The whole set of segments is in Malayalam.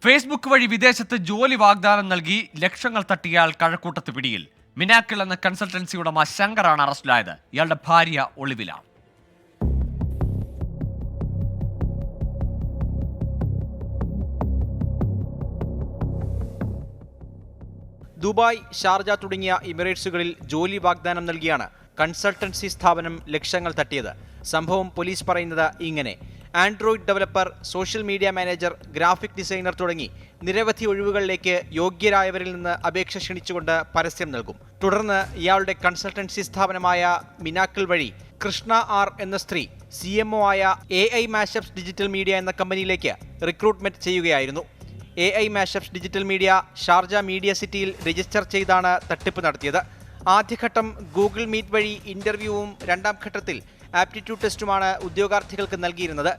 ഫേസ്ബുക്ക് വഴി വിദേശത്ത് ജോലി വാഗ്ദാനം നൽകി ലക്ഷങ്ങൾ തട്ടിയയാൾ കഴക്കൂട്ടത്ത് പിടിയിൽ. മിനാക്കിൾ എന്ന കൺസൾട്ടൻസി ഉടമ ശങ്കറാണ് അറസ്റ്റിലായത്. ഇയാളുടെ ഭാര്യ ഒളിവിലാണ്. ദുബായ്, ഷാർജ തുടങ്ങിയ എമിറേറ്റ്സുകളിൽ ജോലി വാഗ്ദാനം നൽകിയാണ് കൺസൾട്ടൻസി സ്ഥാപനം ലക്ഷങ്ങൾ തട്ടിയത്. സംഭവം പോലീസ് പറയുന്നത് ഇങ്ങനെ: Android developer, social media manager, graphic designer തുടങ്ങി നിരവധി ഒഴിവുകളിലേക്ക് യോഗ്യരായവരിൽ നിന്ന് അപേക്ഷ ക്ഷണിച്ചുകൊണ്ട് പരസ്യം നൽകും. തുടർന്ന് ഇയാളുടെ കൺസൾട്ടൻസി സ്ഥാപനമായ മിനാക്കിൾ വഴി കൃഷ്ണ ആർ എന്ന സ്ത്രീ CMO ആയ AI മാഷപ്സ് ഡിജിറ്റൽ മീഡിയ എന്ന കമ്പനിയിലേക്ക് റിക്രൂട്ട്മെന്റ് ചെയ്യുകയായിരുന്നു. AI Mashups digital media Sharjah media സിറ്റിയിൽ രജിസ്റ്റർ ചെയ്താണ് തട്ടിപ്പ് നടത്തിയത്. ആദ്യഘട്ടം ഗൂഗിൾ മീറ്റ് വഴി ഇന്റർവ്യൂവും രണ്ടാം ഘട്ടത്തിൽ ആപ്റ്റിറ്റ്യൂഡ് ടെസ്റ്റുമാണ് ഉദ്യോഗാർത്ഥികൾക്ക് നൽകിയിരുന്നത്.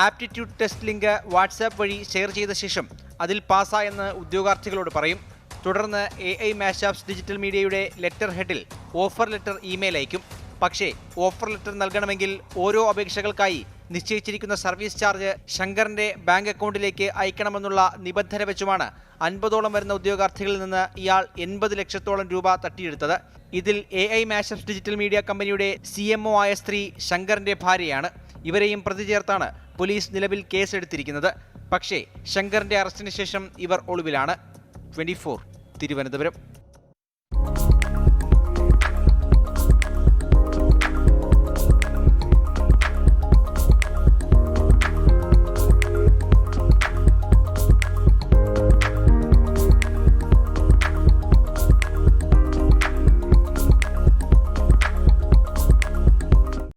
ആപ്റ്റിറ്റ്യൂഡ് ടെസ്റ്റ് ലിങ്ക് വാട്സാപ്പ് വഴി ഷെയർ ചെയ്ത ശേഷം അതിൽ പാസ്സായെന്ന് ഉദ്യോഗാർത്ഥികളോട് പറയും. തുടർന്ന് AI മാഷപ്സ് ഡിജിറ്റൽ മീഡിയയുടെ ലെറ്റർ ഹെഡിൽ ഓഫർ ലെറ്റർ ഇമെയിൽ അയക്കും. പക്ഷേ ഓഫർ ലെറ്റർ നൽകണമെങ്കിൽ ഓരോ അപേക്ഷകൾക്കായി നിശ്ചയിച്ചിരിക്കുന്ന സർവീസ് ചാർജ് ശങ്കറിന്റെ ബാങ്ക് അക്കൗണ്ടിലേക്ക് അയക്കണമെന്നുള്ള നിബന്ധന വെച്ചുമാണ് 50ഓളം വരുന്ന ഉദ്യോഗാർത്ഥികളിൽ നിന്ന് ഇയാൾ 80 ലക്ഷത്തോളം രൂപ തട്ടിയെടുത്തത്. ഇതിൽ AI മാഷപ്സ് ഡിജിറ്റൽ മീഡിയ കമ്പനിയുടെ CMO ആയ സ്ത്രീ ശങ്കറിന്റെ ഭാര്യയാണ്. ഇവരെയും പ്രതി ചേർത്താണ് പോലീസ് നിലവിൽ കേസെടുത്തിരിക്കുന്നത്. പക്ഷേ ശങ്കറിന്റെ അറസ്റ്റിന് ശേഷം ഇവർ ഒളിവിലാണ്. 24 തിരുവനന്തപുരം.